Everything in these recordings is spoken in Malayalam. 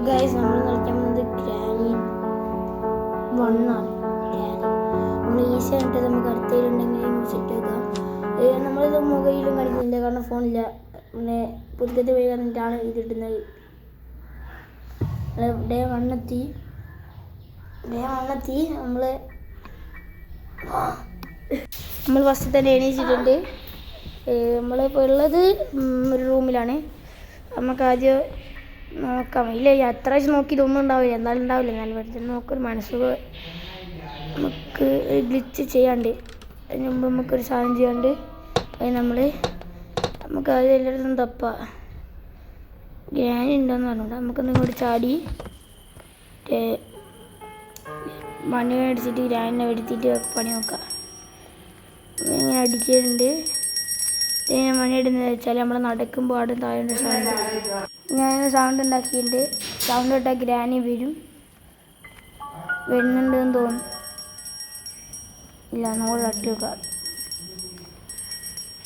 ഗൈസ് നമ്മൾ കളിക്കാൻ പോകുന്നത് ഗ്രാനി 1 ആണ്. നമ്മൾ ഈസി ആയിട്ട് നമുക്ക് അടുത്തയിലുണ്ടെങ്കിൽ ഇട്ടേക്കാം. നമ്മളിത് മൊബൈലും കളിക്കുന്നില്ല, കാരണം ഫോണില്ല. പിന്നെ പുതുക്കത്തെ വഴി പറഞ്ഞിട്ടാണ് ഇതിടുന്നത്. ഡേ വണ്ണെത്തി നമ്മൾ ഫസ്റ്റ് തന്നെ എണീച്ചിട്ടുണ്ട്. നമ്മളിപ്പോൾ ഉള്ളത് ഒരു റൂമിലാണ്. നമുക്ക് ആദ്യം നോക്കാം. ഇല്ല, അത്യാവശ്യം നോക്കിയിട്ടൊന്നും ഉണ്ടാവില്ല, എന്നാലും വെറുതെ നോക്കൊരു മനസ്സുഖം. നമുക്ക് ഗ്ലിച്ച് ചെയ്യാണ്ട് അതിന് മുമ്പ് നമുക്കൊരു സാധനം ചെയ്യാണ്ട് അത് നമുക്ക് ആദ്യം എല്ലായിടത്തും തപ്പാം. ഗ്രാനി ഉണ്ടോയെന്ന് പറഞ്ഞുകൊണ്ട് നമുക്കൊന്നും ഇങ്ങോട്ട് ചാടി മണി അടിച്ചിട്ട് ഗ്രാനിനെ എടുത്തിട്ട് പണി നോക്കാം. ഇങ്ങനെ അടിച്ചിട്ടുണ്ട്. ഞാൻ മണി ഇടുന്നത് വെച്ചാൽ നമ്മൾ നടക്കുമ്പോൾ അവിടെ താഴെ സൗണ്ട്, ഞാൻ സൗണ്ട് ഉണ്ടാക്കിയിട്ടുണ്ട്. സൗണ്ട് ഇട്ടാൽ ഗ്രാനി വരുന്നുണ്ടെന്ന് തോന്നുന്നു. ഇല്ല, നമ്മൾ തട്ടി വെക്കാം.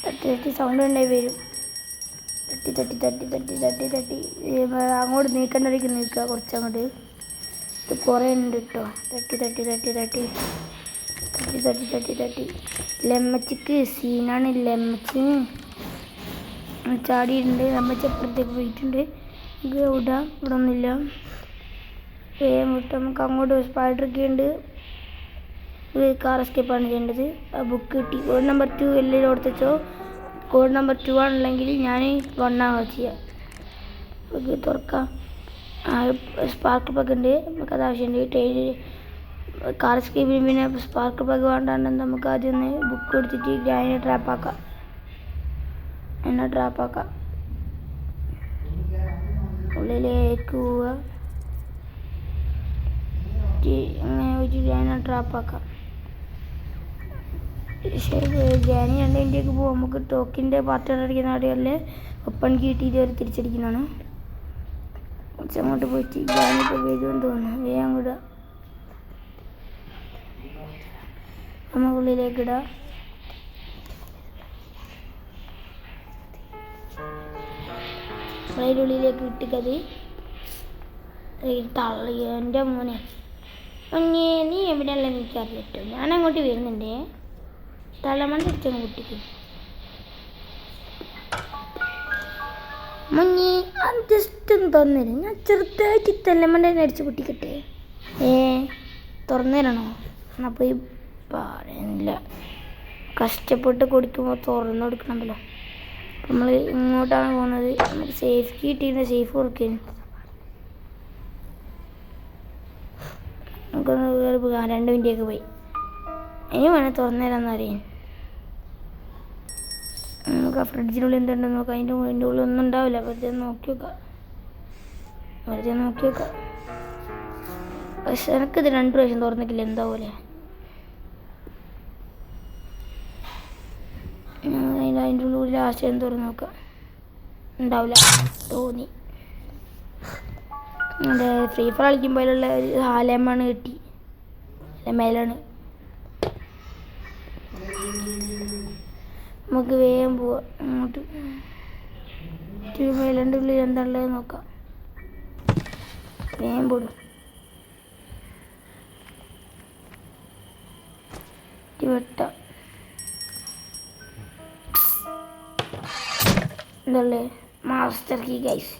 തട്ടി സൗണ്ട് ഉണ്ടായി വരും. തട്ടി അങ്ങോട്ട് നീക്കേണ്ടവർക്ക് നീക്കുക. കുറച്ചങ്ങോട്ട് ഇത് കുറേ ഉണ്ട് കേട്ടോ. തട്ടി ലെമ്മച്ചിക്ക് സീനാണ്. ലെമ്മച്ചിന് ചാടിയിട്ടുണ്ട്. ലെമ്മച്ചി അപ്പുറത്തേക്ക് പോയിട്ടുണ്ട്. ഇവിടെ ഒന്നുമില്ല. വേഗം വിട്ട് നമുക്ക് അങ്ങോട്ട് സ്പൈഡറൊക്കെ ഉണ്ട്. കാർ എസ്കേപ്പാണ് ചെയ്യേണ്ടത്. ആ ബുക്ക് കിട്ടി. കോഡ് നമ്പർ 2 എല്ലാവരും കൊടുത്തോ. കോഡ് നമ്പർ 2 ആണെങ്കിൽ ഞാൻ 1 ആവുക ചെയ്യാം. നമുക്ക് തുറക്കാം. സ്പാർക്ക് പ്ലഗ് ഉണ്ട്, നമുക്കത് ആവശ്യമുണ്ട്. കാർ എസ്കേപ്പിന് പിന്നെ സ്പാർക്ക് പ്ലഗ് വേണ്ടാണ്ട് നമുക്ക് ആദ്യം ഒന്ന് ബുക്ക് എടുത്തിട്ട് ഗ്രാനിനെ ട്രാപ്പാക്കാം. ഉള്ളിലേക്ക് പോവുക. അങ്ങനെ വെച്ച് ഗ്രാനിനെ ട്രാപ്പാക്കാം. ഗ്രാനി 2 മിനിറ്റേക്ക് പോകും. നമുക്ക് ടോക്കിൻ്റെ പാർട്ടി അടിക്കുന്ന ആടെയല്ലേ ഒപ്പൺ കിട്ടിയിട്ട് അവർ തിരിച്ചടിക്കുന്നതാണ്. അങ്ങോട്ട് പോയിട്ട് ഗ്രാനി ഇപ്പോൾ വരുമെന്ന് തോന്നുന്നു. വേഗം വിടുക. നമുക്കുള്ളിലേക്ക് ഇടാം. അതിൻ്റെ ഉള്ളിലേക്ക് ഇട്ടിക്കത് തള്ളി. എൻ്റെ മോനെ നീ എവിടെയല്ല എനിക്കറിയില്ല കേട്ടോ. ഞാൻ അങ്ങോട്ട് വരുന്നുണ്ടേ. തലമണ്ട അടിച്ചങ്ങ് കുട്ടിക്ക് മുങ്ങി. അത് ജസ്റ്റ് ഒന്ന് തുറന്നുതരും. ഞാൻ ചെറുതായിട്ട് തലമണ്ട അടിച്ച് പൊട്ടിക്കട്ടെ. തുറന്നു തരണോ? എന്നാൽ പോയി പറയുന്നില്ല. കഷ്ടപ്പെട്ട് കൊടുക്കുമ്പോൾ തുറന്നു കൊടുക്കണമല്ലോ. അപ്പം നമ്മൾ ഇങ്ങോട്ടാണ് പോകുന്നത്. നമുക്ക് സേഫ് കിട്ടിയിരുന്ന സേഫ് കൊടുക്കുന്നു. നമുക്കൊന്ന് വേറെ പോകാം. 2 മിനിറ്റേക്ക് പോയി. ഇനി വേണേൽ തുറന്നു തരാമെന്ന് അറിയാൻ. നമുക്ക് ആ ഫ്രിഡ്ജിനുള്ളിൽ എന്തുണ്ടെന്ന് നോക്കാം. അതിൻ്റെ ഉള്ളിൽ ഒന്നും ഉണ്ടാവില്ല. വെറുതെ നോക്കി വെക്കാം. പക്ഷെ എനിക്കിത് 2 പ്രാവശ്യം തുറന്നിട്ടില്ല. എന്താ പോലെ അതിൻ്റെ ഉള്ളിൽ ലാസ്റ്റ് എന്ന് തുറന്ന് നോക്കാം. ഉണ്ടാവില്ല തോന്നി. എൻ്റെ ഫ്രീ ഫയർ കളിക്കുമ്പോഴുള്ള ലെമണ് കിട്ടി. മെലാണ്. നമുക്ക് വേഗം പോവാം അങ്ങോട്ട്. മെലൻ്റെ ഉള്ളിൽ എന്താണുള്ളത് നോക്കാം. വേഗം പോടും. വെട്ടാം. എന്തല്ലേ master key guys.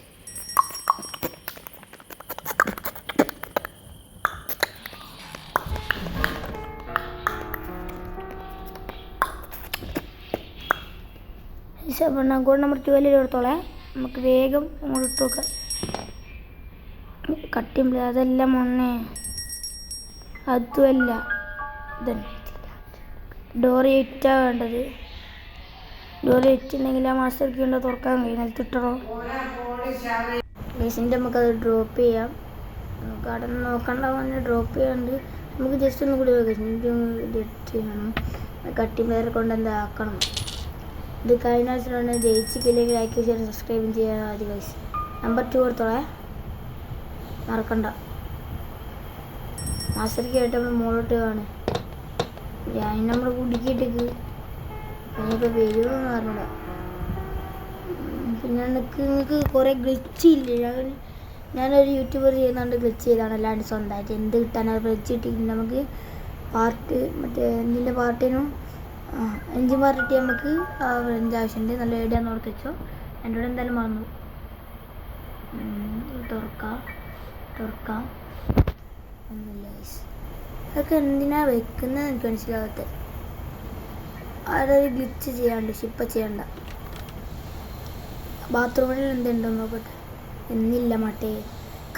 Code number 12 എടുത്തോളെ. നമുക്ക് വേഗം അങ്ങോട്ട് ഇട്ട് നോക്കാം. കട്ടിയുമ്പോൾ അതെല്ലാം മുന്നേ അതുമല്ല ഇതന്നെ ഡോർ 8 വേണ്ടത്. ഡോർ 8 ഉണ്ടെങ്കിൽ ആ മാസ്റ്റർ കീ ഉണ്ടോ തുറക്കാൻ കഴിയും. നിലത്തിട്ടോ ഗൈസിൻ്റെ നമുക്കത് ഡ്രോപ്പ് ചെയ്യാം. നമുക്ക് അവിടെ നിന്ന് നോക്കണ്ടാവുന്ന ഡ്രോപ്പ് ചെയ്യാണ്ട് നമുക്ക് ജസ്റ്റ് ഒന്നും കൂടി ഗൈസ് ചെയ്യണം. കട്ടിയും കൊണ്ട് എന്താ ആക്കണം. ഇത് കഴിഞ്ഞ ആഴ്ചയാണ്. ജയിച്ചില്ലെങ്കിൽ ലൈക്ക് ചെയ്ത് സബ്സ്ക്രൈബും ചെയ്യാൻ ആദ്യം ഗൈസ്. നമ്പർ 2 കൊടുത്തോളെ, മറക്കണ്ട. മാസ്റ്റർക്ക് ആയിട്ട് നമ്മൾ മുകളിലോട്ട് കാണും. ഞാൻ നമ്മൾ കുടുക്കിയിട്ടേക്ക് അതിനിപ്പോൾ വരുമെന്ന് പറഞ്ഞില്ല. പിന്നെ നിങ്ങൾക്ക് കുറേ ഗ്ലിച്ച് ഇല്ലേ. ഞാനൊരു യൂട്യൂബർ ചെയ്യുന്നുണ്ട് ഗ്ലിച്ച് ചെയ്താണ്, അല്ലാണ്ട് സ്വന്തമായിട്ട് എന്ത് കിട്ടാനോ ഗ്ലിച്ച് കിട്ടിയിട്ട് നമുക്ക് പാർട്ട് മറ്റേ എന്തിൻ്റെ പാർട്ടിനും എഞ്ചിൻ പാർട്ട് കിട്ടി നമുക്ക് ഫ്രഞ്ച് ആവശ്യമുണ്ട്. നല്ല ഐഡിയ എന്ന് ഓർത്ത് വെച്ചോ. എൻ്റെ കൂടെ എന്തായാലും മറന്നു. തുറക്കാം ഒന്നുമില്ല. അതൊക്കെ എന്തിനാണ് വെക്കുന്നത് എനിക്ക് മനസ്സിലാവാത്ത. ആരൊരു ഗ്ലിച്ച് ചെയ്യാണ്ട് ഷിപ്പ് ചെയ്യണ്ട. ബാത്റൂമിൽ എന്തുണ്ടോ നോക്കട്ടെ. എന്നില്ല മറ്റേ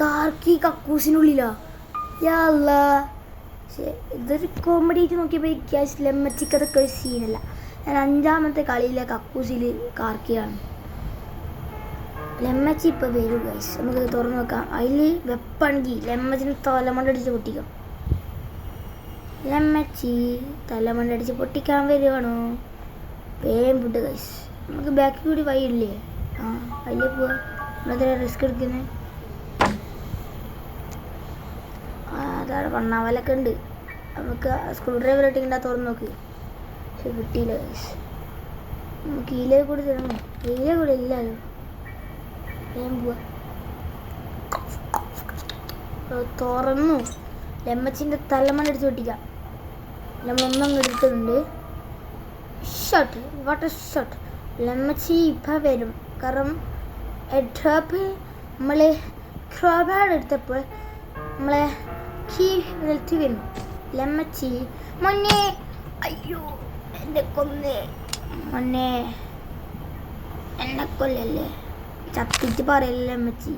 കാർക്കി കക്കൂസിനുള്ളിലാ. യാല്ല, ഇതൊരു കോമഡി ആയിട്ട് നോക്കിയപ്പോൾ ക്യാഷ് ലെമ്മച്ചിക്ക് അതൊക്കെ ഒരു സീനല്ല. ഞാൻ 5ാമത്തെ കളിയിലെ കക്കൂസിൽ കാർക്കിയാണ്. ലെമ്മച്ചി ഇപ്പോൾ വരും ഗൈസ്, നമുക്ക് തുറന്നു നോക്കാം. അതിൽ വെപ്പാണെങ്കിൽ ലെമ്മച്ചിന് തലമണ്ടടിച്ച് പൊട്ടിക്കാം. ലെമ്മച്ചി തലമണ്ടടിച്ച് പൊട്ടിക്കാൻ വരുവാണോ? വേഗം ഫുഡ് ഗൈസ്. നമുക്ക് ബാക്കിൽ കൂടി വഴിയില്ലേ? അതിലേ പോവാം. നമ്മളെന്താ റിസ്ക് എടുക്കുന്നത്? അതാണ് വണ്ണാവലൊക്കെ ഉണ്ട്. നമുക്ക് സ്ക്രൂ ഡ്രൈവർ ഇട്ടിങ്ങനെ തുറന്ന് നോക്കി. പക്ഷെ കിട്ടിയില്ല ഗൈസ്. നമുക്ക് ഈലേ കൂടി തരണം. ഈലേ കൂടി ഇല്ലല്ലോ. വേഗം പോവാ. തുറന്നു. ലെമ്മച്ചിൻ്റെ തലമണ്ടടിച്ച് പൊട്ടിക്കാം. നമ്മളൊന്നും എടുക്കുന്നുണ്ട്. Shut water shut. ലെമ്മച്ചി ഇപ്പം വരും. കാരണം ഡ്രോപ്പ് നമ്മൾ ക്രോബാഡ് എടുത്തപ്പോൾ നമ്മളെ കീ നിലത്തി വരുന്നു. ലെമ്മച്ചി മൊന്നെ, അയ്യോ എൻ്റെ കൊന്ന് മൊന്നെ, എന്നെ കൊല്ലല്ലേ, ചത്തിച്ച് പറയല്ലേ ലെമ്മച്ചി.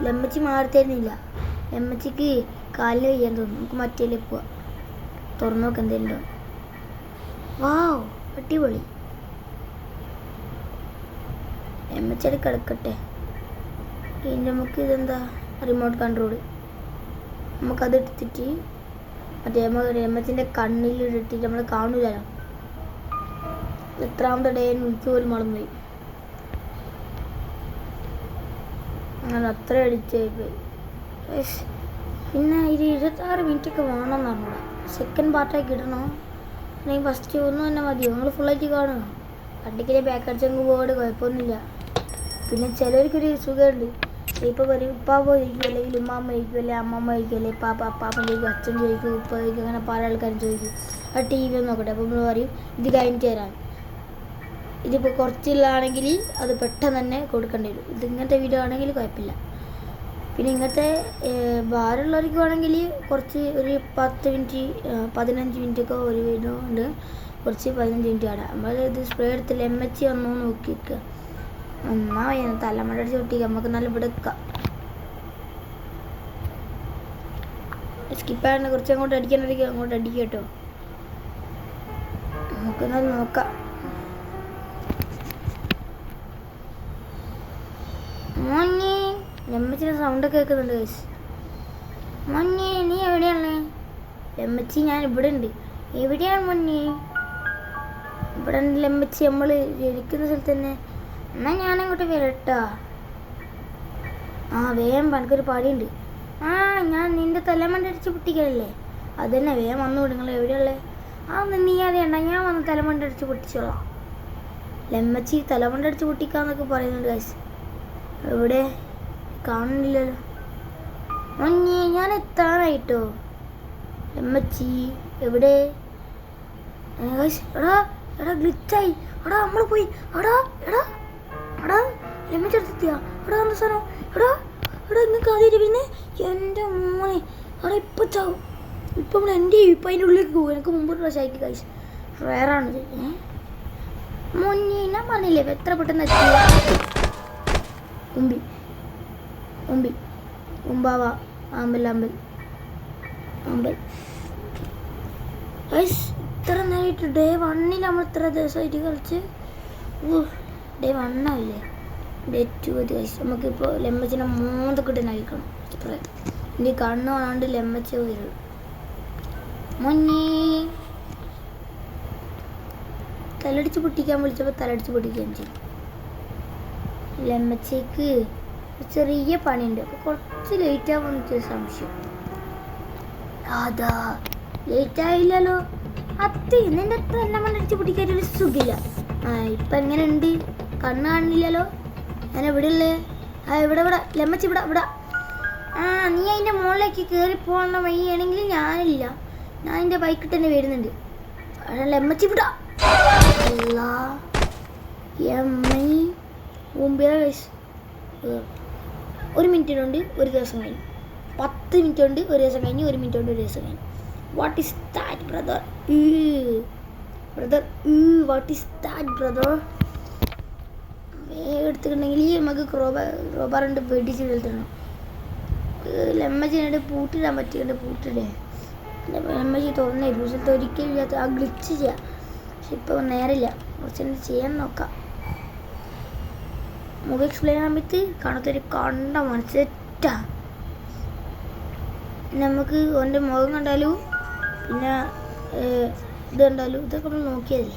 ലെമ്മച്ചി മാറി തരുന്നില്ല. ലെമ്മച്ചിക്ക് കാലിൽ വയ്യാൻ തോന്നുന്നു. നമുക്ക് മറ്റേലേ പോവാം. തുറന്നു നോക്കാം എന്തെങ്കിലും. വാവ്, അടിപൊളി. ലെമ്മച്ചിയുടെ കിടക്കട്ടെ. ഇനി നമുക്ക് ഇതെന്താ റിമോട്ട് കൺട്രോൾ. നമുക്കത് എടുത്തിട്ട് മറ്റേ ലെമ്മച്ചിൻ്റെ കണ്ണിലിട്ടിട്ട് നമ്മൾ കാണൂലല്ലോ. എത്രാമത്തെ ഡേ എനിക്ക് പോലും മറന്നുപോയി. അങ്ങനെ അത്ര അടിച്ചായി പോയി. പിന്നെ ഇത് 26 മിനിറ്റൊക്കെ വേണമെന്ന് പറഞ്ഞൂടെ. സെക്കൻഡ് പാർട്ടാക്കി ഇടണോ അല്ലെങ്കിൽ ഫസ്റ്റ് ഒന്നും തന്നെ മതിയോ? നിങ്ങൾ ഫുള്ളായിട്ട് കാണുമോ? വണ്ടിക്കിലെ ബാക്ക് അടിച്ചങ്ങ് പോകട് കുഴപ്പമൊന്നുമില്ല. പിന്നെ ചിലവർക്കൊരു സുഖമുണ്ട്. ഇപ്പോൾ പറയും ഉപ്പാ ചോദിക്കും, അല്ലെങ്കിൽ ഉമ്മാമ്മ ചോദിക്കും, അല്ലെങ്കിൽ അമ്മമ്മ ചോദിക്കും, അല്ലെങ്കിൽ അപ്പാപ്പൻ ചോദിക്കും, അച്ഛൻ ചോദിക്കും, ഉപ്പ ചോദിക്കും, അങ്ങനെ പല ആൾക്കാരും ചോദിക്കും ആ ടി വി ഒന്ന് നോക്കട്ടെ. അപ്പോൾ നമ്മൾ പറയും ഇത് കഴിഞ്ഞിട്ട് തരാം. ഇതിപ്പോൾ കുറച്ചുള്ളതാണെങ്കിൽ അത് പെട്ടെന്ന് തന്നെ കൊടുക്കേണ്ടി വരും. ഇത് ഇങ്ങനത്തെ വീഡിയോ ആണെങ്കിൽ കുഴപ്പമില്ല. പിന്നെ ഇങ്ങനത്തെ ഭാരമുള്ളവർക്ക് വേണമെങ്കിൽ കുറച്ച് ഒരു 10 മിനിറ്റ് 15 മിനിറ്റൊക്കെ ഒരു വീഡിയോ ഉണ്ട്. കുറച്ച് 15 മിനിറ്റ് ആടാം. നമ്മൾ ഇത് സ്പ്രേ എടുത്ത് ലെമ്മച്ചി വന്നോ നോക്കി വെക്കുക. ഒന്നാ വയ്യ തലമണ്ട അടിച്ച് പൊട്ടിക്കുക. നമുക്ക് നല്ല ഇവിടെ വെക്കാം. സ്കിപ്പാണ് കുറച്ച് അങ്ങോട്ട് അടിക്കാനടിക്കുക, അങ്ങോട്ട് അടിക്കുക കേട്ടോ. നമുക്കെന്നാൽ നോക്കാം. മോനെ, ലെമ്മച്ചിൻ്റെ സൗണ്ടൊക്കെ കേൾക്കുന്നുണ്ട് ഗൈസ്. മോനെ നീ എവിടെയാണ്? ലെമ്മച്ചി ഞാൻ ഇവിടെ ഉണ്ട്. എവിടെയാണ് മോനെ? ഇവിടെ ഉണ്ട് ലെമ്മച്ചി. നമ്മൾ ഇരിക്കുന്ന സ്ഥലത്ത് തന്നെ. എന്നാൽ ഞാനങ്ങോട്ട് വരട്ടാ. വേഗം പണിക്കൊരു പാടിയുണ്ട്. ഞാൻ നിൻ്റെ തലമണ്ടടിച്ച് പൊട്ടിക്കലല്ലേ? അതന്നെ, വേഗം വന്നു. നിങ്ങൾ എവിടെയുള്ളത്? നീ അറിയണ്ട, ഞാൻ വന്ന് തലമണ്ടടിച്ച് പൊട്ടിച്ചോളാം. ലെമ്മച്ചി തലമണ്ടടിച്ച് പൊട്ടിക്കാന്നൊക്കെ പറയുന്നുണ്ട് ഗൈസ്. എവിടെ കാണുന്നില്ലല്ലോ. മഞ്ഞേ ഞാൻ എത്താനായിട്ടോ. ലെമ്മച്ചി എവിടെ? എടാ ഗ്ലിച്ചായി. നമ്മൾ പോയി. ലെമ്മച്ചി എടുത്തെത്തിയാ? എന്താ സാധനം? ഇങ്ങക്ക് ആദ്യമായിട്ട് പിന്നെ എൻ്റെ മോനെ. ഇപ്പം ചാവും. ഇപ്പം നമ്മൾ എൻ്റെ ഇപ്പം അതിൻ്റെ ഉള്ളിലേക്ക് പോകും. എനിക്ക് മുമ്പ് പ്രാവശ്യമാക്കി കഴിച്ചു. റയറാണിത്. മോനെ ഞാൻ പറഞ്ഞില്ലേ എത്ര പെട്ടെന്ന് എത്തിയ. ഉമ്പാവ ആമ്പൽ ഇത്ര നേരമായിട്ട് ഡേ 1 നമ്മൾ ഇത്ര ദിവസമായിട്ട് കളിച്ച്. ഡേ 1 ആവില്ലേ? ഡേ 2 കഴിച്ച്. നമുക്കിപ്പോൾ ലെമ്മച്ചിനെ 3 കിട്ടുന്ന കഴിക്കണം. സ്പ്രേ ഇനി കണ്ണ് കാണാണ്ട് ലെമ്മച്ച വരും. മൊന്നേ തലടിച്ച് പൊട്ടിക്കാൻ വിളിച്ചപ്പോൾ തലടിച്ച് പൊട്ടിക്കുകയും ചെയ്യും. ലെമ്മച്ചയ്ക്ക് ചെറിയ പണിയുണ്ട്. അപ്പോൾ കുറച്ച് ലേറ്റ് ആവുമെന്ന് വെച്ചൊരു സംശയം. അതാ ലേറ്റ് ആയില്ലല്ലോ. നിൻ്റെ തലമണ്ടടിച്ച് പൊട്ടിക്കാനൊരു സുഖമില്ല. ഇപ്പം എങ്ങനെ ഉണ്ട്? കണ്ണ് കാണില്ലല്ലോ. ഞാൻ എവിടെ ഉള്ളേ? ഇവിടെ ലെമ്മച്ചി ഇവിടെ. നീ അതിൻ്റെ മുകളിലേക്ക് കയറി പോകുന്ന വഴിയാണെങ്കിൽ ഞാനില്ല, ഞാൻ എൻ്റെ ബൈക്കിൽ തന്നെ വരുന്നുണ്ട്. ലെമ്മച്ചി വിടാ. അല്ല ഒരു മിനിറ്റ് കൊണ്ട് ഒരു ദിവസം കഴിഞ്ഞു, 10 മിനിറ്റ് കൊണ്ട് ഒരു ദിവസം കഴിഞ്ഞു, 1 മിനിറ്റ് കൊണ്ട് ഒരു ദിവസം കഴിഞ്ഞു. What is that brother? What is that brother? എടുത്തിട്ടുണ്ടെങ്കിൽ നമുക്ക് ക്രോബാറുണ്ട് വെടിച്ച് വെളുത്തണം. ലെമ്മച്ചിനായിട്ട് പൂട്ടിടാൻ പറ്റിയുണ്ട്, പൂട്ടിടേ. ലെമ്മച്ചി തുറന്നേ പക്ഷെ ഒരിക്കലും ഇല്ലാത്ത ആ ഗ്ലിച്ച് ചെയ്യാം. പക്ഷെ ഇപ്പോൾ നേരില്ല, കുറച്ച് ചെയ്യാൻ നോക്കാം. മുഖം എക്സ്പ്ലെയിൻ ചെയ്യാൻ പറ്റി കാണത്തൊരു കണ്ട മനസ്സിറ്റാ. നമുക്ക് ഓൻ്റെ മുഖം കണ്ടാലും പിന്നെ ഇത് കണ്ടാലും ഇതൊക്കെ ഒന്ന് നോക്കിയതല്ലേ.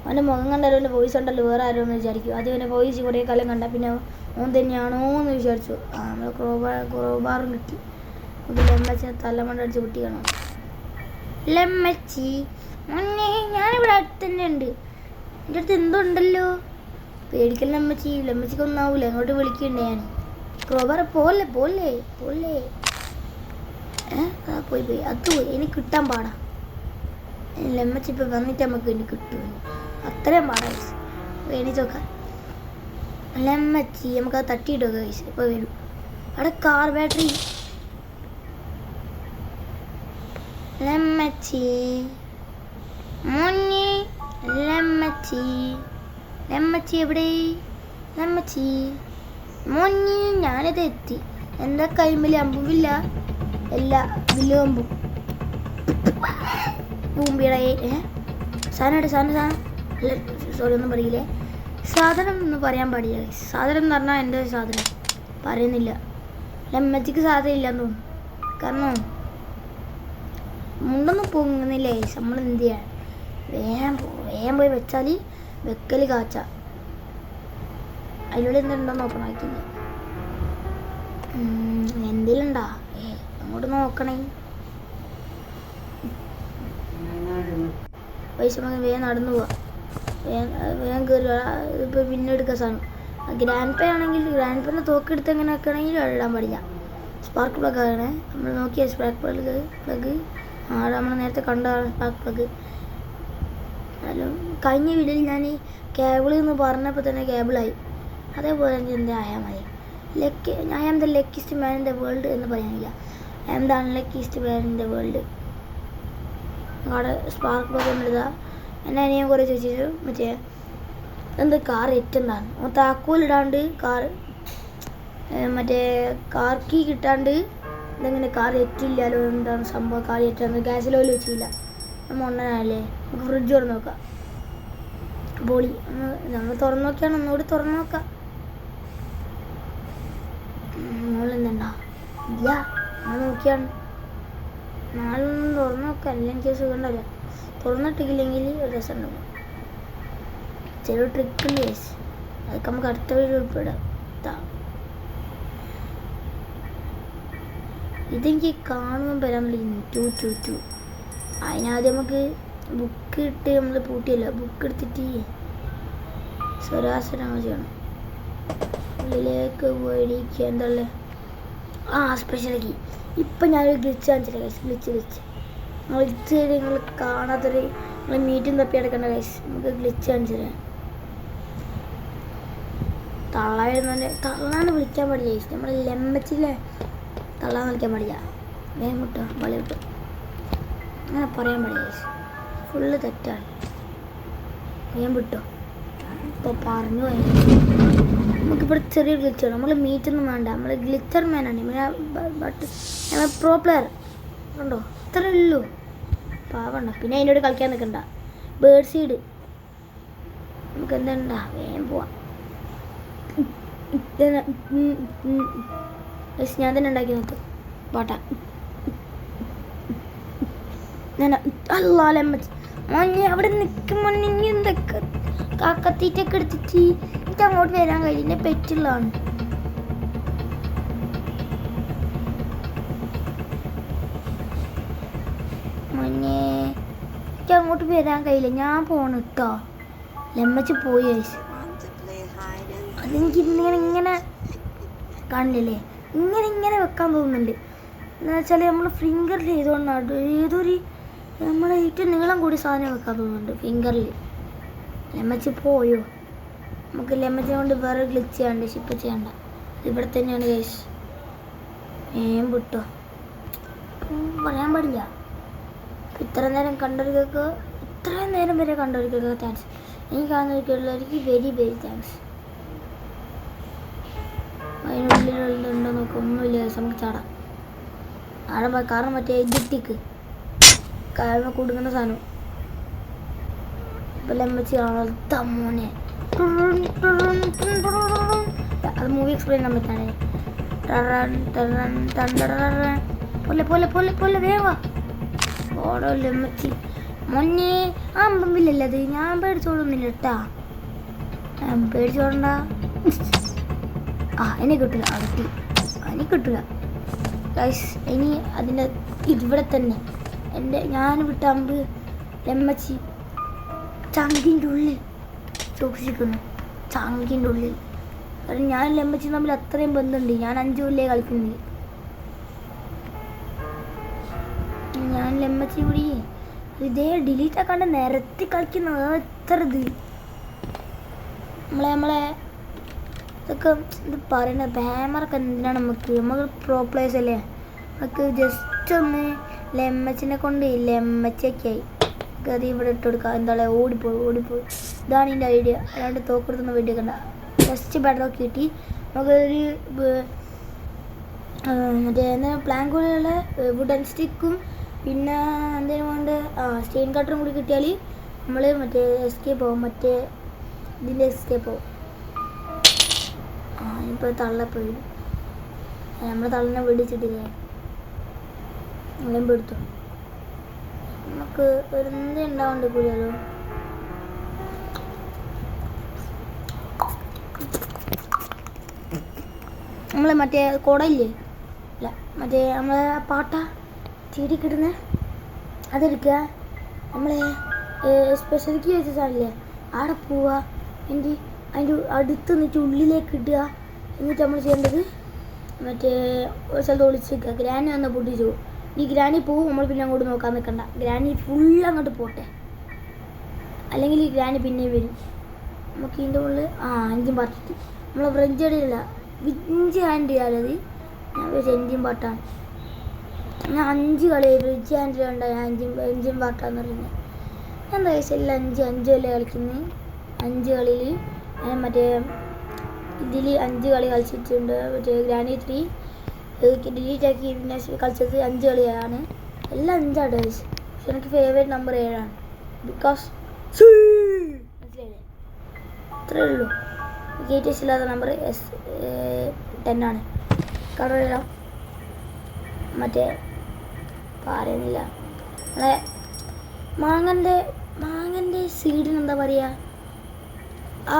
അവൻ്റെ മുഖം കണ്ടാലും അവൻ്റെ വോയിസ് കണ്ടാലും വേറെ ആരോ എന്ന് വിചാരിക്കും. അത് അവൻ്റെ വോയിസ് കുറേ കാലം കണ്ടാൽ പിന്നെ ഓൻ തന്നെയാണോ എന്ന് വിചാരിച്ചു. നമ്മൾ ക്രോബാറും കിട്ടി. നമുക്ക് ലെമ്മച്ചിനെ തലമണ്ട അടിച്ച് കുട്ടി കാണാം. ലെമ്മച്ചി മുന്നേ ഞാനിവിടെ അടുത്ത് തന്നെ ഉണ്ട്, എൻ്റെ അടുത്ത് എന്തുണ്ടല്ലോ. പേടിക്കൽ ലെമ്മച്ചിക്ക് ഒന്നാവൂല, അങ്ങോട്ട് വിളിക്കണ്ടേ ഞാൻ. ക്രോബാർ പോലെ പോയി അത് പോയി. എനിക്ക് കിട്ടാൻ പാടാ. ലെമ്മച്ചി ഇപ്പം വന്നിട്ട് നമുക്ക് ഇനി കിട്ടുമോ? അത്രയും പാടാ ഗൈസ്. എണീച്ചോക്കാം ലെമ്മച്ചി, നമുക്കത് തട്ടിയിട്ടോ ഗൈസ്. ഇപ്പോൾ വരും. അവിടെ കാർ ബാറ്ററി. ലെമ്മച്ചി മോനെ, ലെമ്മച്ചി എവിടെ? ലെമ്മച്ചി മോനെ, ഞാനിത് എത്തി. എൻ്റെ കൈമിൽ അമ്പുമില്ല, എല്ലാ വില്ലുമ്പും പൂമ്പിയുടെ സാധനം സോറി ഒന്നും പറയില്ലേ. സാധനം ഒന്നും പറയാൻ പാടില്ല. സാധനം എന്ന് പറഞ്ഞാൽ എൻ്റെ സാധനം പറയുന്നില്ല. ലെമ്മച്ചിക്ക് സാധനം ഇല്ലെന്ന് തോന്നുന്നു. കാരണം മുണ്ടൊന്നും പൊങ്ങുന്നില്ലേ. നമ്മൾ എന്ത് ചെയ്യാൻ? വേഗം പോയി വെച്ചാൽ വെക്കൽ കാച്ച. അതിലൂടെ എന്തുണ്ടോ നോക്കണം. ആക്കില്ല എന്തെങ്കിലും ഉണ്ടാ? അങ്ങോട്ട് നോക്കണേ. പൈസ വേഗം നടന്നു പോവാം. വേഗം കയറി. ഇപ്പോൾ പിന്നെ എടുക്കുക സാധനം. ഗ്രാൻഡ് പേ ആണെങ്കിൽ ഗ്രാൻഡ് പേനെ തോക്കെടുത്ത് എങ്ങനെ വെക്കണമെങ്കിൽ ഇടാൻ പാടില്ല. സ്പാർക്ക് പ്ലഗ് ആണ് നമ്മൾ നോക്കിയ സ്പാർക്ക് പ്ലഗ്. നമ്മൾ നേരത്തെ കണ്ടതാണ് സ്പാർക്ക് പ്ലഗ്. എന്നാലും കഴിഞ്ഞ വീഡിയോയിൽ ഞാൻ കേബിൾ എന്ന് പറഞ്ഞപ്പോൾ തന്നെ കേബിളായി. അതേപോലെ എനിക്ക് എന്താ ആയാൽ മതി. I am the luckiest man in the world എന്ന് പറയാനില്ല. I am the unluckiest man in the world. അവിടെ സ്പാർക്ക് പ്ലഗ് എന്നെഴുതാ. എന്നെ അനിയൻ കുറേ ചോദിച്ചു മറ്റേ എന്ത് കാർ എറ്റുന്നതാണ്. താക്കോലിടാണ്ട് കാർ മറ്റേ കാർ കീ കിട്ടാണ്ട് ഇതെങ്ങനെ കാർ എറ്റില്ലല്ലോ. എന്താണ് സംഭവം? കാർ എറ്റാന്ന് ഗ്യാസിൽ ഓയിൽ വെച്ചില്ല. മൊണ്ണനല്ലേ. നമുക്ക് ഫ്രിഡ്ജ് തുറന്ന് നോക്കാം. ബോളി നമ്മൾ തുറന്നു നോക്കിയാണ്. ഒന്നുകൂടി തുറന്നു നോക്കാം. മുകളിലെന്തുണ്ടാ? ഇല്ല, ഞാൻ നോക്കിയാണ്. നാളൊന്നും തുറന്നു നോക്കാം. അല്ലെങ്കിൽ എനിക്ക് സുഖം ഉണ്ടാവില്ല. തുറന്നിട്ടില്ലെങ്കിൽ ഒരു രസം ഉണ്ടാവും. ചെറിയ ട്രിക്ക് ഉണ്ട് കേസ്. അതൊക്കെ നമുക്ക് അടുത്ത വീഡിയോ ഉൾപ്പെടാം. ഇതെനിക്ക് കാണുമ്പോൾ വരാൻ വിളിക്കുന്നു 222. അതിനാദ്യം നമുക്ക് ബുക്ക് ഇട്ട് നമ്മൾ പൂട്ടിയല്ലോ. ബുക്ക് എടുത്തിട്ട് സ്വരാസനം ചെയ്യണം. ഉള്ളിലേക്ക് പോയിരിക്കുക. എന്താ സ്പെഷ്യലാക്കി. ഇപ്പം ഞാനൊരു ഗ്ലിച്ച് കാണിച്ചില്ല ഗൈസ്. ഗ്ലിച്ച് നിങ്ങൾ കാണാത്തൊരു നിങ്ങൾ മീറ്റും തപ്പി എടുക്കേണ്ട ഗൈസ്. നമുക്ക് ഗ്ലിച്ച് കാണിച്ചു തരാം. തള്ളാന്ന് വിളിക്കാൻ പാടില്ല ഗൈസ്. നമ്മൾ ലെമ്മച്ചില്ലേ തള്ളാന്ന് വിളിക്കാൻ പാടില്ല. വേഗം കിട്ടോ വളി കിട്ടോ അങ്ങനെ പറയാൻ പാടില്ല ഗൈസ്. ഫുള്ള് തെറ്റാണ്. വേഗം വിട്ടോ. ഇപ്പോൾ പറഞ്ഞു പോയി. നമുക്കിവിടെ ചെറിയ ഗ്ലിച്ച് വേണം. നമ്മൾ മീറ്റൊന്നും വേണ്ട. നമ്മൾ ഗ്ലിച്ചർ മാനാണ്. ബട്ട് നമ്മൾ പ്രോ പ്ലെയർ ഉണ്ടോ? ഇത്രേ ഉള്ളൂ. പാവണ്ട. പിന്നെ അതിനോട് കളിക്കാൻ നിൽക്കണ്ട. ബേർഡ് സീഡ് നമുക്ക് എന്താ വേഗം പോവാം. ഞാൻ തന്നെ ഉണ്ടാക്കി നോക്ക് പാട്ട. അല്ലാലമ്മച്ചി മോനെ അവിടെ നിൽക്കുമ്പോൾ ഇനി എന്തൊക്കെ കാക്കത്തീറ്റൊക്കെ എടുത്തിട്ട് എനിക്ക് അങ്ങോട്ട് വരാൻ കഴിയും. എൻ്റെ പെറ്റുള്ളതാണ്. മോനെ എനിക്ക് അങ്ങോട്ട് വരാൻ കഴിയില്ല. ഞാൻ പോണ കേട്ടോ. ലെമ്മച്ചി പോയി അതെനിക്ക് ഇങ്ങനെ കാണില്ലേ, ഇങ്ങനെ വെക്കാൻ തോന്നുന്നുണ്ട്. എന്ന് വെച്ചാൽ നമ്മൾ ഫിംഗറിൽ ചെയ്തുകൊണ്ടാണ് ഏതൊരു നമ്മളെ ഏറ്റവും നീളം കൂടി സാധനം വെക്കാൻ തോന്നുന്നുണ്ട് ഫിംഗറിൽ. ലെമ്മച്ചി പോയോ? നമുക്ക് ലെമ്മച്ചിനെ കൊണ്ട് വേറെ ഗ്ലിച്ച് ചെയ്യാണ്ട്, ഷിപ്പ് ചെയ്യണ്ട. ഇവിടെ തന്നെയാണ് ഗൈസ്. വിട്ടോ, പറയാൻ പാടില്ല. ഇത്രയും നേരം വരെ കണ്ടവർക്കൊക്കെ താങ്ക്സ്. എനിക്ക് കാണുന്നവർക്കുള്ളവർക്ക് വെരി വെരി താങ്ക്സ്. അതിനുള്ളിലുണ്ടോ നോക്കാം, ഒന്നുമില്ല. നമുക്ക് ചാടാം. കാരണം മറ്റേ എജിറ്റിക്ക് കാരണം കൊടുക്കുന്ന സാധനം ഇപ്പം ലെമ്മച്ചി കാണാം മോനെ. അത് മൂവി എക്സ്പ്ലെയിൻ ചെയ്യാൻ പറ്റാണ്. പോലെ വേവാ ഓടോ ലെമ്മച്ചി മൊന്നെ. ആ അമ്പമ്പില്ലല്ലേ അത്, ഞാൻ പേടിച്ചോടുന്നില്ല കേട്ടാ. പേടിച്ചോടണ്ട. എന്നെ കിട്ടില്ല. എനിക്ക് കിട്ടില്ല ഗൈസ്. ഇനി അതിൻ്റെ ഇവിടെ തന്നെ ഞാൻ വിട്ട അമ്പ് ലെമ്മച്ചി ചങ്കിൻ്റെ ഉള്ളിൽ സൂക്ഷിക്കുന്നു. ചങ്കിൻ്റെ ഉള്ളിൽ. കാരണം ഞാൻ ലെമ്മച്ചി തമ്മിൽ അത്രയും ബന്ധമുണ്ട്. ഞാൻ 5 കൊല്ലേ കളിക്കുന്നില്ല. ഞാൻ ലെമ്മച്ചി കൂടി ഇതേ ഡിലീറ്റ് ആക്കാണ്ട് നിരത്തി കളിക്കുന്നത് എത്ര ഇത്. നമ്മളെ ഇതൊക്കെ ഇത് പറയുന്നത് ബാമറൊക്കെ എന്തിനാണ് നമുക്ക് പ്രോ പ്ലേയേഴ്സ് അല്ലേ. നമുക്ക് ജസ്റ്റ് ഒന്ന് ലെമ്മച്ചിനെ കൊണ്ട് ലെമ്മച്ചൊക്കെ ആയി അത് ഇവിടെ ഇട്ട് കൊടുക്കുക. എന്താ പറയുക, ഓടിപ്പോയി. ഇതാണ് എൻ്റെ ഐഡിയ. അല്ലാണ്ട് തോക്കെടുത്തൊന്നും വെടിയൊക്കെ ജസ്റ്റ് ബെഡറൊക്കെ കിട്ടി. നമുക്കൊരു മറ്റേ എന്താ പ്ലാങ്ക് പോലെയുള്ള വുഡൻ സ്റ്റിക്കും പിന്നെ എന്തെങ്കിലും കൊണ്ട് സ്റ്റെയിൻ കട്ടറും കൂടി കിട്ടിയാൽ നമ്മൾ മറ്റേ എസ്കേപ്പ് ആവും. മറ്റേ ഇതിൻ്റെ എസ്കേപ്പ് ആവും. ഇപ്പോൾ തള്ളപ്പോയി നമ്മൾ തള്ളിനെ വെടിച്ചിട്ടില്ലേ, നമ്മളെയും എടുത്തു. നമുക്ക് ഒരു എന്ത് ഉണ്ടാവേണ്ടി പോലല്ലോ. നമ്മൾ മറ്റേ കുടയില്ലേ, അല്ല മറ്റേ നമ്മളെ പാട്ട ചെടി കിട്ടുന്ന അതെടുക്കുക. നമ്മളെ സ്പെഷ്യലിക്ക് വെച്ച സാധനമില്ലേ, അവിടെ പോവുക. അതിൻ്റെ അടുത്ത് നിന്നിട്ട് ഉള്ളിലേക്ക് ഇടുക. എന്നിട്ട് നമ്മൾ ചെയ്യേണ്ടത് മറ്റേ ഒരു സ്ഥലത്ത് ഒളിച്ച് നിൽക്കുക. ഗ്രാനി വന്ന് പൊട്ടിച്ചു പോകും. ഈ ഗ്രാനി പോവും, നമ്മൾ പിന്നെ അങ്ങോട്ട് നോക്കാൻ നിൽക്കണ്ട. ഗ്രാനി ഫുൾ അങ്ങോട്ട് പോട്ടെ, അല്ലെങ്കിൽ ഈ ഗ്രാനി പിന്നെയും വരും. നമുക്ക് ഇതിൻ്റെ ഉള്ളിൽ 5 പാർട്ടിട്ട് നമ്മൾ ഫ്രഞ്ച് അടിയില്ല 5 ഹാൻഡ് ചെയ്യാലത്. ഞാൻ വെച്ചാൽ എൻജിൻ പാട്ടാണ്. ഞാൻ 5 കളി ഫ്രിഡ്ജ് ഹാൻഡിലുണ്ട്. ഞാൻ എൻജിൻ പാട്ടാന്ന് പറയുന്നത്. എന്താ വെച്ചാൽ എല്ലാം 5 വല്ലേ കളിക്കുന്നത്. 5 കളിയിൽ ഞാൻ മറ്റേ ഇതിൽ 5 കളി കളിച്ചിട്ടുണ്ട്. മറ്റേ ഗ്രാനി 3 ഡിലീറ്റ് ആക്കി പിന്നെ കളിച്ചത് 5 കളിയാണ്. എല്ലാം 5 പക്ഷെ എനിക്ക് ഫേവറേറ്റ് നമ്പർ 7ആണ്. ബിക്കോസ് മനസ്സിലായില്ലേ, അത്രയേ ഉള്ളൂ. എനിക്ക് ഏറ്റവും ഇഷ്ടമില്ലാത്ത നമ്പർ 10 ആണ്. കാരണം മറ്റേ പറയുന്നില്ല, നമ്മളെ മാങ്ങൻ്റെ സീഡിന് എന്താ പറയുക, ആ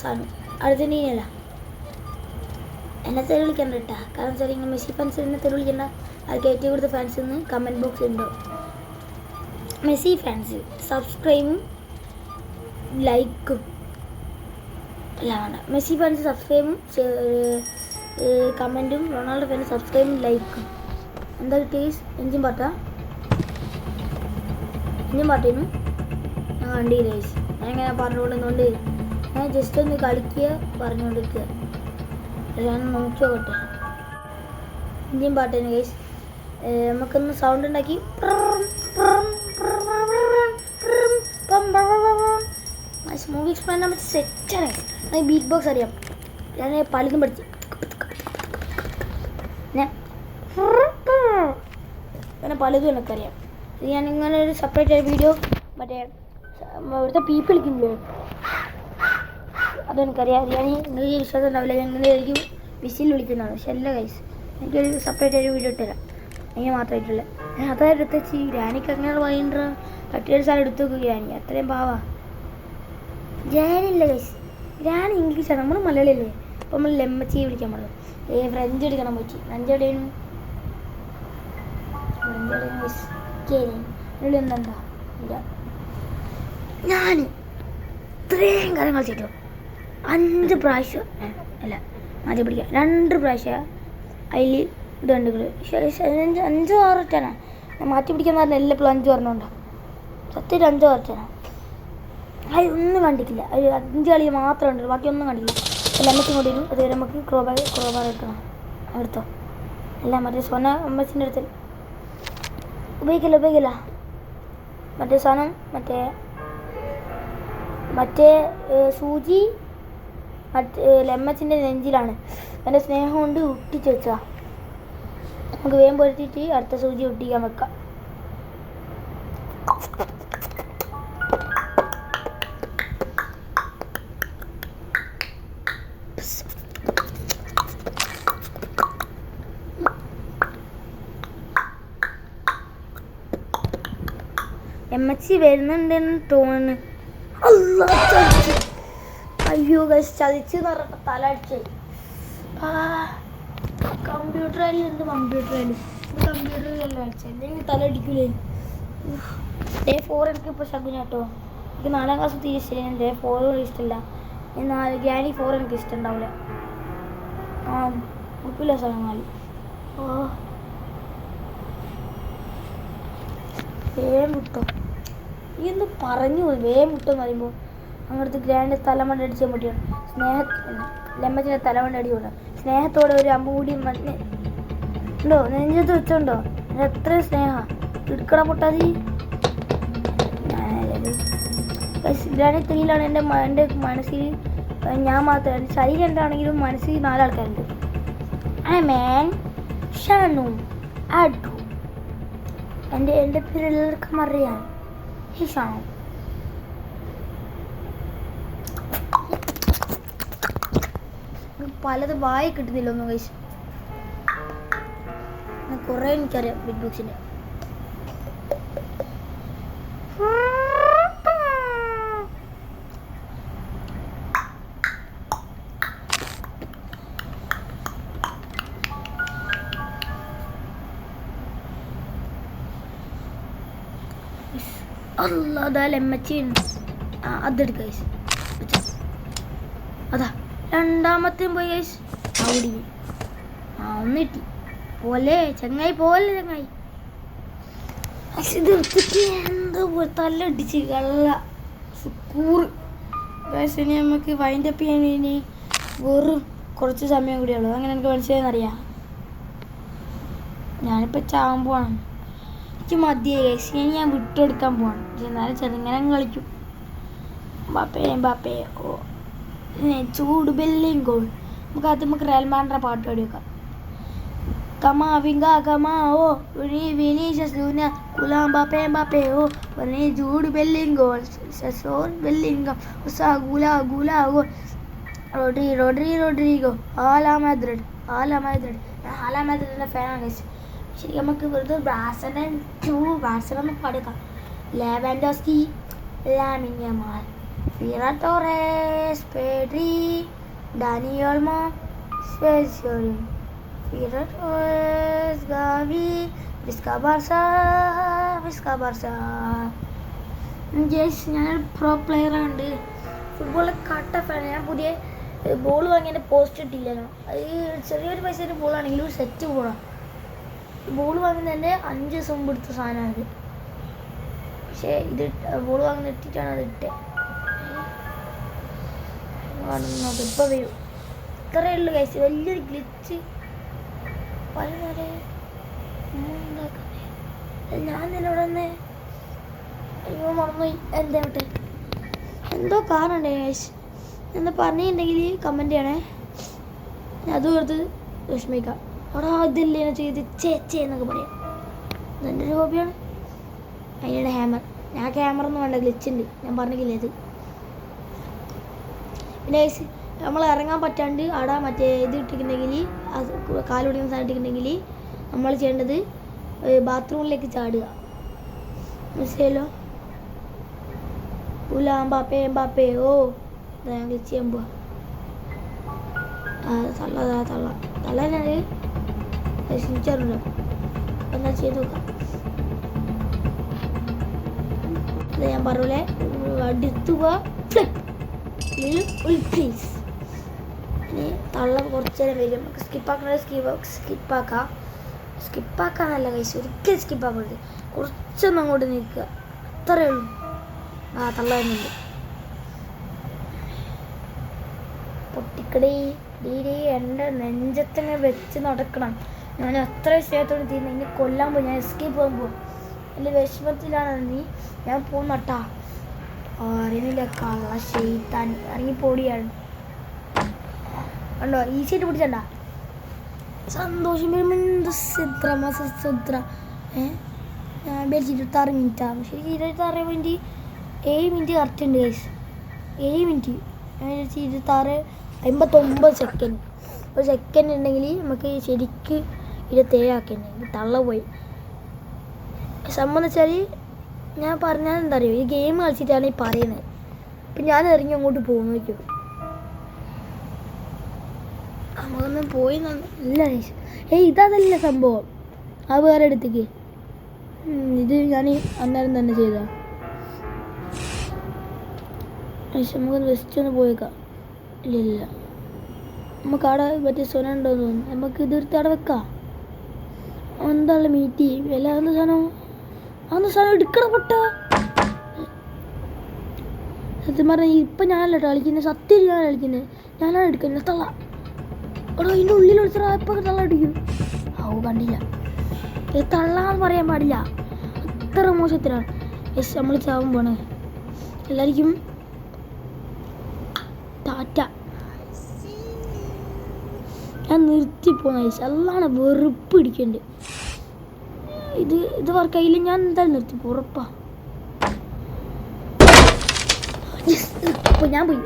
സാധനം അർജൻറ്റീനയല്ല. എന്നെ തെറി വിളിക്കണ്ട കേട്ടാ. കാരണം വെച്ചാൽ ഇങ്ങനെ മെസ്സി ഫാൻസ് എന്നെ തെറി വിളിക്കണ്ട. അതിൽ ഏറ്റവും കൂടുതൽ ഫാൻസ് എന്ന് കമൻറ്റ് ബോക്സ് ഉണ്ടോ. മെസ്സി ഫാൻസ് സബ്സ്ക്രൈബും ലൈക്കും എല്ലാം വേണ്ട. മെസ്സി ഫാൻസ് സബ്സ്ക്രൈബും കമൻറ്റും, റൊണാൾഡോ ഫാൻസ് സബ്സ്ക്രൈബും ലൈക്കും. എന്താ ടേസ്റ്റ് എഞ്ചിൻ പാട്ടായിരുന്നു ഞാൻ കണ്ടില്ല. ഞാനിങ്ങനെ പറഞ്ഞുകൊണ്ടുകൊണ്ട് ഞാൻ ജസ്റ്റ് ഒന്ന് കളിക്കുക പറഞ്ഞുകൊണ്ടിരിക്കുക. ഞാൻ നോക്കി നോക്കട്ടെ. ഇന്ത്യൻ പാട്ടാണ് ഗൈസ്. നമുക്കൊന്ന് സൗണ്ട് ഉണ്ടാക്കി മൂവി എക്സ്പ്ലെയിൻ ചെയ്യാൻ പറ്റി സെറ്റാണ്. ബീറ്റ് ബോക്സ് അറിയാം. ഞാൻ പലതും പഠിച്ചു. അങ്ങനെ പലതും എനിക്കറിയാം. ഇത് ഞാൻ ഇങ്ങനെ ഒരു സെപ്പറേറ്റ് ആയ വീഡിയോ മറ്റേ ഇവിടുത്തെ പീപ്പ് വിളിക്കുന്നില്ലേ അതെനിക്കറിയാം. ഞാൻ നിങ്ങൾക്ക് വിശ്വാസം ഉണ്ടാവില്ല. ഞാൻ ഇങ്ങനെയായിരിക്കും വിസിൽ വിളിക്കുന്നതാണ്. പക്ഷെ അല്ല ഗൈസ്, എനിക്കൊരു സെപ്പറേറ്റ് ആയിട്ട് വീഡിയോ ഇട്ടില്ല. അതിന് മാത്രമായിട്ടുള്ള ഞാൻ അതായത് എടുത്തുവെച്ച് ഗ്രാനിക്ക് അങ്ങനെ ഭയങ്കര തട്ടിയൊരു സ്ഥലം എടുത്തു നോക്കും. ഗ്രാനി അത്രയും പാവാ. ഗ്രാനില്ല ഗൈസ്, ഗ്രാനി ഇംഗ്ലീഷാണ്. നമ്മൾ മലയാളിയല്ലേ. അപ്പോൾ നമ്മൾ ലെമ്മച്ചി വിളിക്കാൻ പാടുള്ളൂ. ഫ്രഞ്ച് എടുക്കണം പറ്റി. ഫ്രഞ്ച് എവിടെയാണ് എന്താ ഇല്ല. ഞാൻ ഇത്രയും കാര്യം കളിച്ചിട്ടോ 5 പ്രാവശ്യം അല്ല മാറ്റി പിടിക്കുക 2 പ്രാവശ്യം അതിൽ ഇത് കണ്ടുകൾ 5 6 ഒറ്റാണ് മാറ്റി പിടിക്കാൻ പറഞ്ഞാൽ എല്ലാം 5 പറഞ്ഞുകൊണ്ടോ സത്യം 5 ഒറ്റാണ് അത് ഒന്നും കണ്ടിട്ടില്ല അത് 5 കളി മാത്രമേ ഉണ്ടല്ലോ ബാക്കി ഒന്നും കണ്ടില്ല എല്ലാം അമ്മച്ചും കൂടി വരും അതുവരെ നമുക്ക് ക്രോബാർ എടുക്കണം എടുത്തോ അല്ല മറ്റേ സോന അമ്മച്ചിൻ്റെ അടുത്ത് ഉപയോഗിക്കില്ല മറ്റേ സാധനം മറ്റേ സൂചി അമ്മച്ചിൻ്റെ നെഞ്ചിലാണ് എൻ്റെ സ്നേഹം കൊണ്ട് ഒട്ടിച്ച് വെച്ചാ നമുക്ക് വേഗം പൊരുത്തിയിട്ട് അടുത്ത സൂചി ഒട്ടിക്കാൻ വെക്കാം എമ്മച്ചി വരുന്നുണ്ടെന്ന് തോന്നുന്നു അയ്യോ ഗൈസ് ചതിച്ച് പറഞ്ഞ തല അടിച്ച് കമ്പ്യൂട്ടറിൽ കമ്പ്യൂട്ടറിലല്ല അടിച്ചത് എന്തെങ്കിലും തല അടിക്കൂലേ ഡേ 4 എനിക്ക് ഇപ്പോൾ ശകുന കേട്ടോ എനിക്ക് 4ാം ക്ലാസ് തീരെ ഇഷ്ടമില്ല ഡേ 4 ഇഷ്ടമില്ല എന്നാൽ ഗ്യാനി 4 എനിക്ക് ഇഷ്ടമുണ്ടാവില്ല ഉപ്പില്ല സ്ഥലങ്ങളിൽ വേഗം വിട്ടോ ഈ ഒന്ന് പറഞ്ഞു പോയി വേഗം വിട്ടെന്ന് പറയുമ്പോൾ അങ്ങനത്തെ ഗ്രാൻഡ് തലമണ്ട അടിച്ചാൽ പറ്റിയാണ് ലെമ്മച്ചിൻ്റെ തലമണ്ട അടി കൊണ്ടാണ് സ്നേഹത്തോടെ ഒരു അമ്പ് കൂടി ഉണ്ടോ നെഞ്ചത്ത് വെച്ചോണ്ടോ എത്ര സ്നേഹം എടുക്കണ പൊട്ടാതി ഗ്രാൻഡ് 3ലാണ് എൻ്റെ മനസ്സിൽ ഞാൻ മാത്രം ശരീരം എന്താണെങ്കിലും മനസ്സിൽ 4 ആൾക്കാരുണ്ട് മാൻ ഷാനു ആഡു എൻ്റെ പേര് എല്ലാവർക്കും അറിയാം ഹിഷാണ് പലത് വായി കിട്ടുന്നില്ല ഒന്നും കഴിച്ച് കുറേ എനിക്കറിയാം ബിഗ് ബോക്സിൻ്റെ അല്ലാതെ എമ്മച്ചി അതെടുക്ക അതാ രണ്ടാമത്തെയും പോയി ഗൈസ് അവിടെ ഒന്ന് കിട്ടി പോലെ ചങ്ങായി ഇതെടുത്തിട്ട് എന്താ തല്ലടിച്ച് കള്ള സുക്കൂറ് ഗൈസ് ഇനി നമുക്ക് വൈൻഡ് അപ്പ് ചെയ്യാൻ ഇനി വെറും കുറച്ച് സമയം കൂടിയുള്ളൂ അങ്ങനെ എനിക്ക് മനസ്സിലായെന്നറിയാം ഞാനിപ്പോൾ ചാവാൻ പോവാണ് എനിക്ക് മതിയായി ഗൈസ് ഇനി ഞാൻ വിട്ടെടുക്കാൻ പോവാണ് എന്നാലും ചെറുങ്ങനെ കളിക്കും ബാപ്പേ ഓ ചൂട് ബെല്ലിങ് ഗോൾ നമുക്ക് റയൽ മാഡ്രിഡ് പാട്ട് പാടി വെക്കാം കമാ വിങ്ക കമാ ഓ വിനീഷ്യസ് ജൂനിയർ കുലാം ബാപ്പേ ഓ ചൂട് ബെല്ലിങ് ഗോൾ സസോർ ബെല്ലിംഗ് ഉസാ ഗുലാ ഗോൾ റോഡ്രിഗോ ആലാ മാദ്രിഡ് ഞാൻ ആലാ മാദ്രിഡിൻ്റെ ഫാനാണ് ഗൈസ് ശരി നമുക്ക് വെറുതെ ബാഴ്സലോണ നമുക്ക് പാടിക്കാം Lewandowski Lamine Yamal Ferran Torres Pedri Dani Olmo സ്പെസിയോലി Ferran Torres Gavi Visca Barca ഞാൻ പ്രോ പ്ലെയറാണ് ഫുട്ബോളിൽ കട്ട ഫാൻ ഞാൻ പുതിയ ബോൾ വാങ്ങിയ പോസ്റ്റ് ഇട്ടില്ലല്ലോ അത് ചെറിയൊരു പൈസയുടെ ബോളാണെങ്കിലും ഒരു സെറ്റ് ബോളാണ് ബോൾ വാങ്ങുന്നതിൻ്റെ 5 ദിവസം മുമ്പ് എടുത്ത സാധനമാണിത് പക്ഷേ ഇത് ബോൾ വാങ്ങുന്ന ഇട്ടിട്ടാണ് അത് ഇട്ടത് ഇപ്പോൾ വരും ഇത്രയേ ഉള്ളൂ കഴിച്ച് വലിയൊരു ഗ്ലിച്ച് വളരെ ഞാൻ നിന്നോട് വന്നേ അയ്യോ മറന്നുപോയി എന്താവട്ടെ എന്തോ കാരണമുണ്ടേ കഴിച്ച് എന്ന് പറഞ്ഞിട്ടുണ്ടെങ്കിൽ കമൻറ്റ് ചെയ്യണേ അതും എടുത്ത് വിഷമിക്കാം അവിടെ ഇതില്ലേ ചെയ്ത് ചേച്ചേ എന്നൊക്കെ പറയാം ഇതെൻ്റെ ഒരു ഹോബിയാണ് അതിൻ്റെ ഹാമർ ഞാൻ ക്യാമറ ഒന്നും വേണ്ട ഗ്ലിച്ചുണ്ട് ഞാൻ പറഞ്ഞില്ലേ ഇത് പിന്നെ നമ്മൾ ഇറങ്ങാൻ പറ്റാണ്ട് അവിടെ മറ്റേ ഇത് ഇട്ടിട്ടുണ്ടെങ്കിൽ കാലുപിടിക്കുന്ന സാധനം ഇട്ടിട്ടുണ്ടെങ്കിൽ നമ്മൾ ചെയ്യേണ്ടത് ബാത്റൂമിലേക്ക് ചാടുക മനസ്സിലായല്ലോ ബാപ്പേ ഓ ഞാൻ ഗ്ലിച്ച് ചെയ്യാൻ പോവാ തള്ള ഞാൻ ശ്രമിച്ചാറുണ്ടോ എന്നാ ചെയ്ത് നോക്കാം ഞാൻ പറയൂലേ അടുത്ത് പോവാ ഇനി തള്ള കുറച്ച് നേരം വരും. നമുക്ക് സ്കിപ്പാക്കാന്നല്ല കഴിച്ചു, ഒരിക്കലും സ്കിപ്പാക്കരുത്. കുറച്ചൊന്നും അങ്ങോട്ട് നിൽക്കുക, അത്രയേ ഉള്ളൂ. തള്ള വരുന്നുണ്ട്. പൊട്ടിക്കടി ഡീഡി എൻ്റെ നെഞ്ചത്തിനെ വെച്ച് നടക്കണം. ഞാൻ അത്ര വിഷയത്തോട് തീരുന്നു. ഇനി കൊല്ലാൻ പോയി, ഞാൻ എസ്കേപ്പ് പോകാൻ പോകും. എൻ്റെ വിഷമത്തിലാണ് നീ, ഞാൻ പോകുന്നട്ടാ. അറിയുന്നില്ല കള്ള ഷെയ്ത്താൻ ഇറങ്ങിപ്പോടിയാണ്. കണ്ടോ ഈസിയായിട്ട് പിടിച്ചണ്ട. സന്തോഷം വരുമ്പോൾ സുത്ര ഞാൻ വിചാരിച്ചു 26 മിനിറ്റാണ്. ശരി 26 മിനിറ്റ് 7 മിനിറ്റ് കറക്റ്റ് ഉണ്ട് ഗൈസ്. 7 മിനിറ്റ് ഞാൻ വിചാരിച്ചു 26 59 സെക്കൻഡ്. ഒരു സെക്കൻഡ് ഉണ്ടെങ്കിൽ നമുക്ക് ശരിക്ക് 27 ആക്കേണ്ടി. തള്ള പോയി. സംബന്ധിച്ചാൽ ഞാൻ പറഞ്ഞാൽ എന്താ അറിയോ, ഈ ഗെയിം കളിച്ചിട്ടാണ് ഈ പറയുന്നത്. ഇപ്പം ഞാൻ ഇറങ്ങി അങ്ങോട്ട് പോകുന്നു വയ്ക്കും. നമുക്കൊന്ന് പോയി ഇല്ല ഇതല്ല സംഭവം. ആ വേറെ അടുത്തേക്ക് ഇത് ഞാൻ അന്നേരം തന്നെ ചെയ്ത. നമുക്ക് ജസ്റ്റ് ഒന്ന് പോയേക്കാം. ഇല്ല നമുക്ക് അവിടെ മറ്റേ സ്വനം ഉണ്ടോന്ന് തോന്നുന്നു. നമുക്ക് ഇതെടുത്ത് അവിടെ വെക്കാം. എന്താണ് മീറ്റ് വില അന്ന് സാധനം എടുക്കണം പൊട്ട. സത്യം പറഞ്ഞാൽ ഇപ്പം ഞാനല്ല കളിക്കുന്നത്, സത്യം ഞാനല്ല കളിക്കുന്നത്, ഞാനാണ് എടുക്കുന്നത്. തള്ള എടോ അതിൻ്റെ ഉള്ളിൽ ഒളിച്ചപ്പോൾ തള്ള അടിക്കും. കണ്ടില്ല. ഇത് തള്ളാന്ന് പറയാൻ പാടില്ല, അത്ര മോശത്തിലാണ്. നമ്മൾ ചാവും പോണേ. എല്ലാവർക്കും ടാറ്റ. ഞാൻ നിർത്തിപ്പോന്ന അല്ലാണ് വെറുപ്പ് പിടിക്കണ്ട്. ഇത് വർക്കായില്ല, ഞാൻ എന്തായാലും നിർത്തിപ്പോ ഉറപ്പാ. ഞാൻ പോയി.